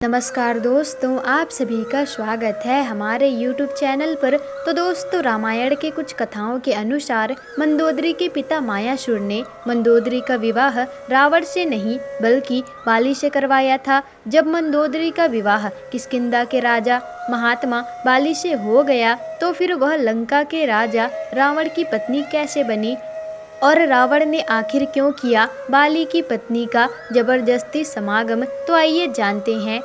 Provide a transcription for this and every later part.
नमस्कार दोस्तों, आप सभी का स्वागत है हमारे YouTube चैनल पर। तो दोस्तों, रामायण के कुछ कथाओं के अनुसार मंदोदरी के पिता मायासुर ने मंदोदरी का विवाह रावण से नहीं बल्कि बाली से करवाया था। जब मंदोदरी का विवाह किष्किंधा के राजा महात्मा बाली से हो गया तो फिर वह लंका के राजा रावण की पत्नी कैसे बनी और रावण ने आखिर क्यों किया बाली की पत्नी का जबरदस्ती समागम, तो आइए जानते हैं।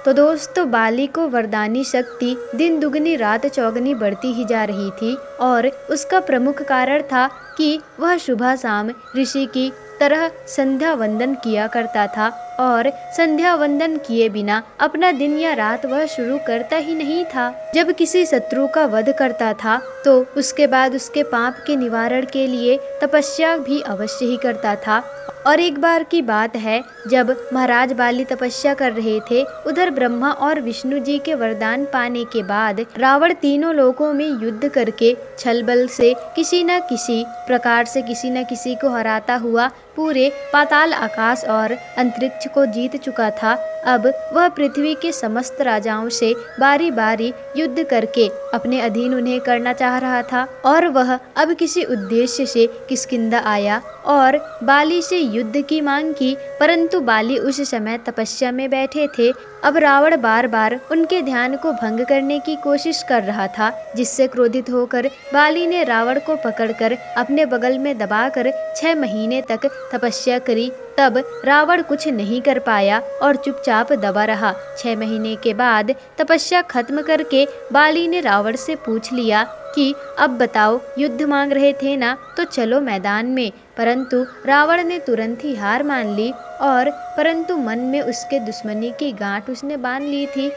तो दोस्तों, बाली को वरदानी शक्ति दिन दुगनी रात चौगनी बढ़ती ही जा रही थी और उसका प्रमुख कारण था कि वह सुबह शाम ऋषि की तरह संध्या वंदन किया करता था और संध्या वंदन किए बिना अपना दिन या रात वह शुरू करता ही नहीं था। जब किसी शत्रु का वध करता था तो उसके बाद उसके पाप के निवारण के लिए तपस्या भी अवश्य ही करता था। और एक बार की बात है, जब महाराज बाली तपस्या कर रहे थे, उधर ब्रह्मा और विष्णु जी के वरदान पाने के बाद रावण तीनों लोकों में युद्ध करके छल बल से किसी न किसी प्रकार से किसी न किसी को हराता हुआ पूरे पाताल आकाश और अंतरिक्ष को जीत चुका था। अब वह पृथ्वी के समस्त राजाओं से बारी बारी युद्ध करके अपने अधीन उन्हें करना चाह रहा था और वह अब किसी उद्देश्य से किष्किंधा आया और बाली से युद्ध की मांग की, परंतु बाली उस समय तपस्या में बैठे थे। अब रावण बार बार उनके ध्यान को भंग करने की कोशिश कर रहा था, जिससे क्रोधित होकर बाली ने रावण को पकड़कर अपने बगल में दबाकर 6 महीने तक तपस्या करी। तब रावण कुछ नहीं कर पाया और चुपचाप दबा रहा। 6 महीने के बाद तपस्या खत्म करके बाली ने रावण से पूछ लिया कि अब बताओ, युद्ध मांग रहे थे ना, तो चलो मैदान में। परंतु रावण ने तुरंत ही हार मान ली और परंतु मन में उसके दुश्मनी की गांठ उसने बांध ली थी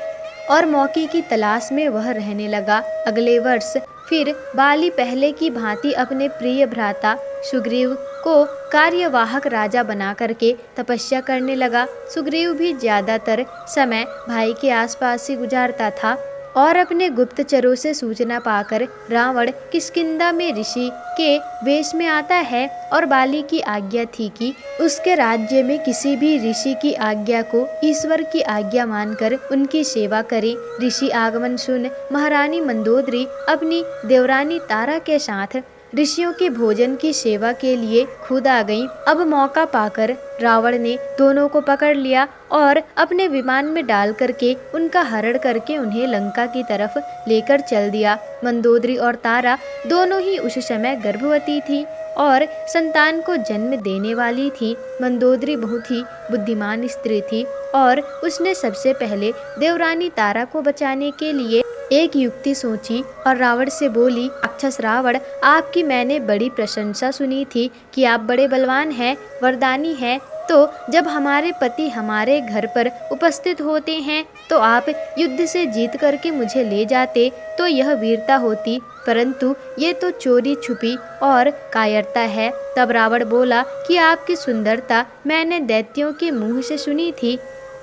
और मौके की तलाश में वह रहने लगा। अगले वर्ष फिर बाली पहले की भांति अपने प्रिय भ्राता सुग्रीव को कार्यवाहक राजा बना करके तपस्या करने लगा। सुग्रीव भी ज्यादातर समय भाई के आसपास ही गुजारता था और अपने गुप्तचरों से सूचना पाकर रावण किष्किंधा में ऋषि के वेश में आता है और बाली की आज्ञा थी कि उसके राज्य में किसी भी ऋषि की आज्ञा को ईश्वर की आज्ञा मानकर उनकी सेवा करे। ऋषि आगमन सुन महारानी मंदोदरी अपनी देवरानी तारा के साथ ऋषियों के भोजन की सेवा के लिए खुद आ गईं। अब मौका पाकर रावण ने दोनों को पकड़ लिया और अपने विमान में डाल करके उनका हरण करके उन्हें लंका की तरफ लेकर चल दिया। मंदोदरी और तारा दोनों ही उस समय गर्भवती थी और संतान को जन्म देने वाली थी। मंदोदरी बहुत ही बुद्धिमान स्त्री थी और उसने सबसे पहले देवरानी तारा को बचाने के लिए एक युक्ति सोची और रावण से बोली, राक्षस रावण, आपकी मैंने बड़ी प्रशंसा सुनी थी कि आप बड़े बलवान हैं, वरदानी हैं। तो जब हमारे पति हमारे घर पर उपस्थित होते हैं तो आप युद्ध से जीत करके मुझे ले जाते तो यह वीरता होती, परंतु ये तो चोरी छुपी और कायरता है। तब रावण बोला कि आपकी सुंदरता मैंने दैत्यों के मुंह से सुनी थी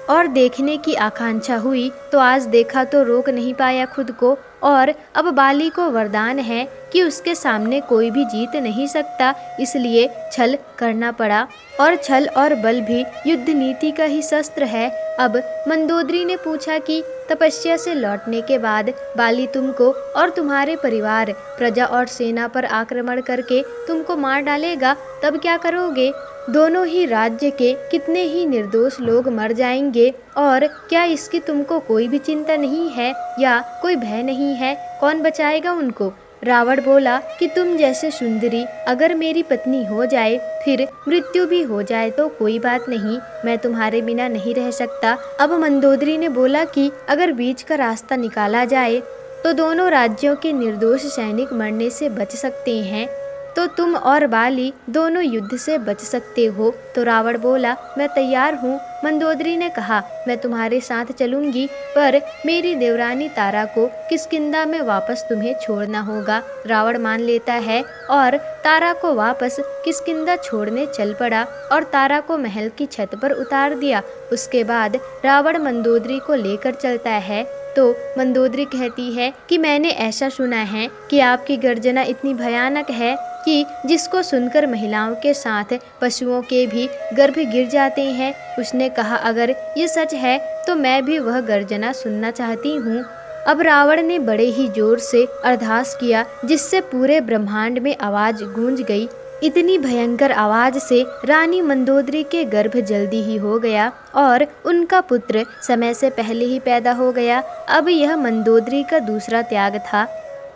और देखने की आकांक्षा हुई, तो आज देखा तो रोक नहीं पाया खुद को। और अब बाली को वरदान है कि उसके सामने कोई भी जीत नहीं सकता, इसलिए छल करना पड़ा और छल और बल भी युद्ध नीति का ही शस्त्र है। अब मंदोदरी ने पूछा कि तपस्या से लौटने के बाद बाली तुमको और तुम्हारे परिवार, प्रजा और सेना पर आक्रमण करके तुमको मार डालेगा, तब क्या करोगे? दोनों ही राज्य के कितने ही निर्दोष लोग मर जाएंगे और क्या इसकी तुमको कोई भी चिंता नहीं है या कोई भय नहीं है? कौन बचाएगा उनको? रावण बोला कि तुम जैसे सुंदरी अगर मेरी पत्नी हो जाए, फिर मृत्यु भी हो जाए तो कोई बात नहीं, मैं तुम्हारे बिना नहीं रह सकता। अब मंदोदरी ने बोला कि अगर बीच का रास्ता निकाला जाए तो दोनों राज्यों के निर्दोष सैनिक मरने से बच सकते हैं, तो तुम और बाली दोनों युद्ध से बच सकते हो। तो रावण बोला, मैं तैयार हूँ। मंदोदरी ने कहा, मैं तुम्हारे साथ चलूंगी, पर मेरी देवरानी तारा को किष्किंधा में वापस तुम्हें छोड़ना होगा। रावण मान लेता है और तारा को वापस किष्किंधा छोड़ने चल पड़ा और तारा को महल की छत पर उतार दिया। उसके बाद रावण मंदोदरी को लेकर चलता है तो मंदोदरी कहती है कि मैंने ऐसा सुना है कि आपकी गर्जना इतनी भयानक है कि जिसको सुनकर महिलाओं के साथ पशुओं के भी गर्भ गिर जाते हैं। उसने कहा, अगर ये सच है तो मैं भी वह गर्जना सुनना चाहती हूँ। अब रावण ने बड़े ही जोर से अरदास किया, जिससे पूरे ब्रह्मांड में आवाज गूंज गई। इतनी भयंकर आवाज से रानी मंदोदरी के गर्भ जल्दी ही हो गया और उनका पुत्र समय से पहले ही पैदा हो गया। अब यह मंदोदरी का दूसरा त्याग था।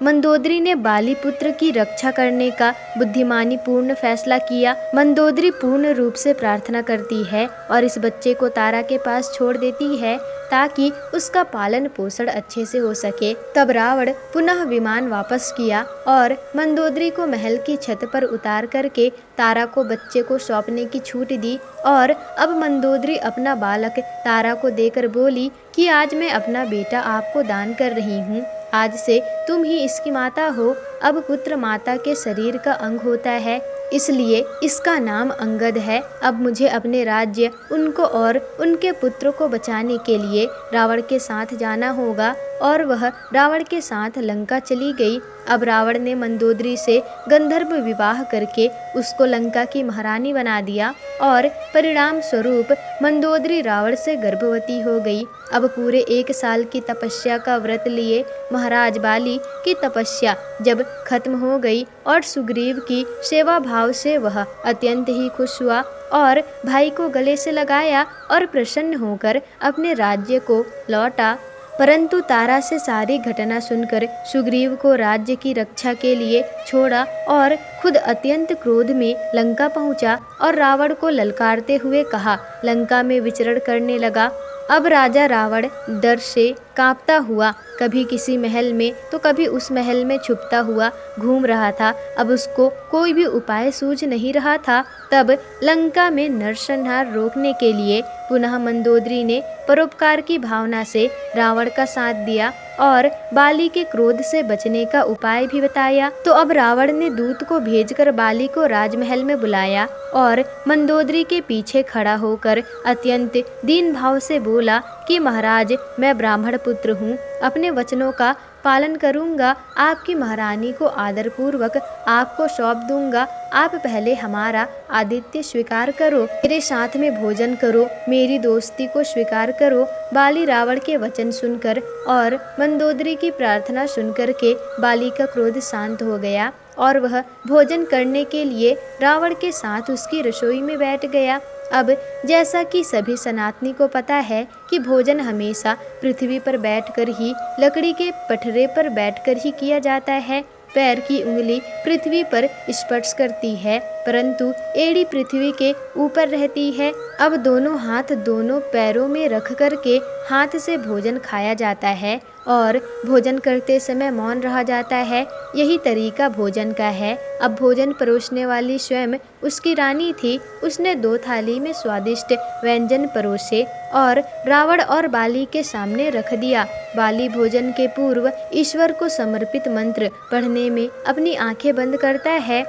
मंदोदरी ने बाली पुत्र की रक्षा करने का बुद्धिमानी पूर्ण फैसला किया। मंदोदरी पूर्ण रूप से प्रार्थना करती है और इस बच्चे को तारा के पास छोड़ देती है ताकि उसका पालन पोषण अच्छे से हो सके। तब रावण पुनः विमान वापस किया और मंदोदरी को महल की छत पर उतार करके तारा को बच्चे को सौंपने की छूट दी। और अब मंदोदरी अपना बालक तारा को देकर बोली कि आज मैं अपना बेटा आपको दान कर रही हूँ। आज से तुम ही इसकी माता हो। अब पुत्र माता के शरीर का अंग होता है, इसलिए इसका नाम अंगद है। अब मुझे अपने राज्य, उनको और उनके पुत्र को बचाने के लिए रावण के साथ जाना होगा। और वह रावण के साथ लंका चली गई। अब रावण ने मंदोदरी से गंधर्व विवाह करके उसको लंका की महारानी बना दिया और परिणाम स्वरूप मंदोदरी रावण से गर्भवती हो गई। अब पूरे 1 साल की तपस्या का व्रत लिए महाराज बाली की तपस्या जब खत्म हो गई और सुग्रीव की सेवा भाव से वह अत्यंत ही खुश हुआ और भाई को गले से लगाया और प्रसन्न होकर अपने राज्य को लौटा। परंतु तारा से सारी घटना सुनकर सुग्रीव को राज्य की रक्षा के लिए छोड़ा और खुद अत्यंत क्रोध में लंका पहुंचा और रावण को ललकारते हुए कहा, लंका में विचरण करने लगा। अब राजा रावण डर से कांपता हुआ कभी किसी महल में तो कभी उस महल में छुपता हुआ घूम रहा था। अब उसको कोई भी उपाय सूझ नहीं रहा था। तब लंका में नरसंहार रोकने के लिए पुनः मंदोदरी ने परोपकार की भावना से रावण का साथ दिया और बाली के क्रोध से बचने का उपाय भी बताया। तो अब रावण ने दूत को भेजकर बाली को राजमहल में बुलाया और मंदोदरी के पीछे खड़ा होकर अत्यंत दीन भाव से बोला कि महाराज, मैं ब्राह्मण पुत्र हूँ, अपने वचनों का पालन करूँगा। आपकी महारानी को आदरपूर्वक आपको सौंप दूंगा। आप पहले हमारा आतिथ्य स्वीकार करो, मेरे साथ में भोजन करो, मेरी दोस्ती को स्वीकार करो। बाली रावण के वचन सुनकर और मंदोदरी की प्रार्थना सुनकर के बाली का क्रोध शांत हो गया और वह भोजन करने के लिए रावण के साथ उसकी रसोई में बैठ गया। अब जैसा कि सभी सनातनी को पता है कि भोजन हमेशा पृथ्वी पर बैठकर ही, लकड़ी के पटरे पर बैठकर ही किया जाता है। पैर की उंगली पृथ्वी पर स्पर्श करती है परंतु एड़ी पृथ्वी के ऊपर रहती है। अब दोनों हाथ दोनों पैरों में रख करके हाथ से भोजन खाया जाता है और भोजन करते समय मौन रहा जाता है। यही तरीका भोजन का है। अब भोजन परोसने वाली स्वयं उसकी रानी थी। उसने 2 थाली में स्वादिष्ट व्यंजन परोसे और रावण और बाली के सामने रख दिया। बाली भोजन के पूर्व ईश्वर को समर्पित मंत्र पढ़ने में अपनी आंखें बंद करता है,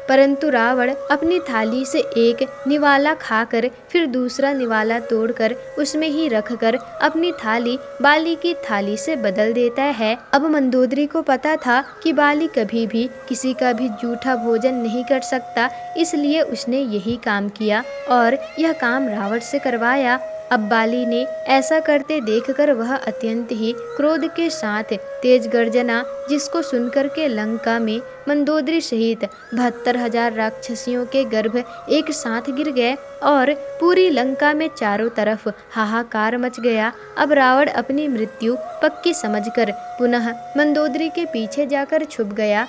परंतु रावण अपनी थाली से एक निवाला खाकर फिर दूसरा निवाला तोड़कर उसमें ही रखकर अपनी थाली बाली की थाली से बदल देता है। अब मंदोदरी को पता था कि बाली कभी भी किसी का भी जूठा भोजन नहीं कर सकता, इसलिए उसने यही काम किया और यह काम रावण से करवाया। अब बाली ने ऐसा करते देखकर वह अत्यंत ही क्रोध के साथ तेज गर्जना, जिसको सुनकर के लंका में मंदोदरी सहित 72,000 राक्षसियों के गर्भ एक साथ गिर गए और पूरी लंका में चारों तरफ हाहाकार मच गया। अब रावण अपनी मृत्यु पक्की समझकर पुनः मंदोदरी के पीछे जाकर छुप गया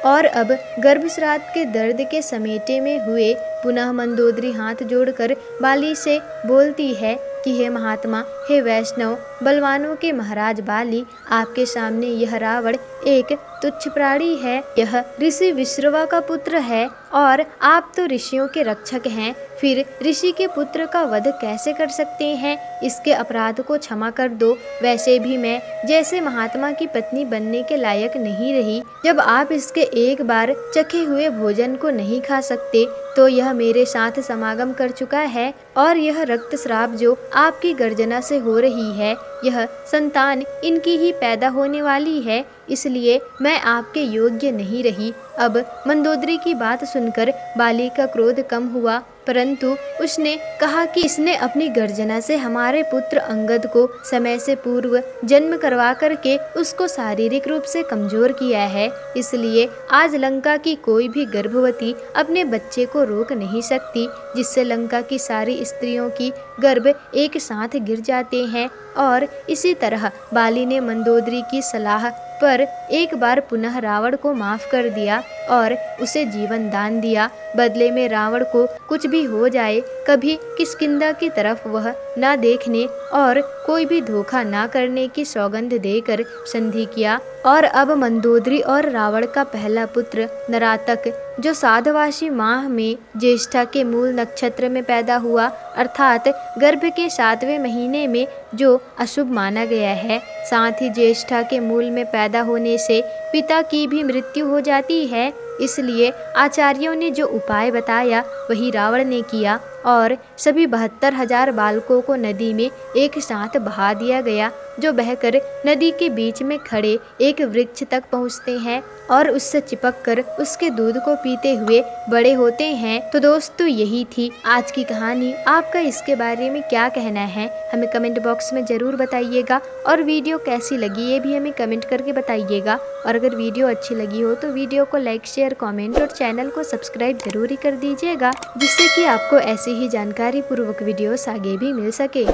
और अब गर्भस्राव के दर्द के समेटे में हुए पुनः मंदोदरी हाथ जोड़कर बाली से बोलती है कि हे महात्मा, हे वैष्णव, बलवानों के महाराज बाली, आपके सामने यह रावण एक तुच्छ प्राणी है। यह ऋषि विश्रवा का पुत्र है और आप तो ऋषियों के रक्षक हैं, फिर ऋषि के पुत्र का वध कैसे कर सकते हैं? इसके अपराध को क्षमा कर दो। वैसे भी मैं जैसे महात्मा की पत्नी बनने के लायक नहीं रही। जब आप इसके एक बार चखे हुए भोजन को नहीं खा सकते तो तो यह मेरे साथ समागम कर चुका है और यह रक्तस्राव जो आपकी गर्जना से हो रही है, यह संतान इनकी ही पैदा होने वाली है, इसलिए मैं आपके योग्य नहीं रही। अब मंदोदरी की बात सुनकर बाली का क्रोध कम हुआ, परंतु उसने कहा कि इसने अपनी गर्जना से हमारे पुत्र अंगद को समय से पूर्व जन्म करवा करके उसको शारीरिक रूप से कमजोर किया है, इसलिए आज लंका की कोई भी गर्भवती अपने बच्चे को रोक नहीं सकती, जिससे लंका की सारी स्त्रियों की गर्भ एक साथ गिर जाते हैं। और इसी तरह बाली ने मंदोदरी की सलाह पर एक बार पुनः रावण को माफ कर दिया और उसे जीवन दान दिया। बदले में रावण को कुछ भी हो जाए, कभी किष्किंधा की तरफ वह ना देखने और कोई भी धोखा ना करने की सौगंध देकर संधि किया। और अब मंदोदरी और रावण का पहला पुत्र नरातक, जो साधवासी माह में ज्येष्ठा के मूल नक्षत्र में पैदा हुआ, अर्थात गर्भ के 7वें महीने में, जो अशुभ माना गया है। साथ ही ज्येष्ठा के मूल में पैदा होने से पिता की भी मृत्यु हो जाती है, इसलिए आचार्यों ने जो उपाय बताया वही रावण ने किया और सभी 72,000 बालकों को नदी में एक साथ बहा दिया गया, जो बहकर नदी के बीच में खड़े एक वृक्ष तक पहुँचते हैं और उससे चिपक कर उसके दूध को पीते हुए बड़े होते हैं। तो दोस्तों, यही थी आज की कहानी। आपका इसके बारे में क्या कहना है हमें कमेंट बॉक्स में ज़रूर बताइएगा, और वीडियो कैसी लगी ये भी हमें कमेंट करके बताइएगा। और अगर वीडियो अच्छी लगी हो तो वीडियो को लाइक, शेयर, कमेंट और चैनल को सब्सक्राइब जरूर ही कर दीजिएगा, जिससे कि आपको ऐसी ही जानकारी पूर्वक वीडियोस आगे भी मिल सके।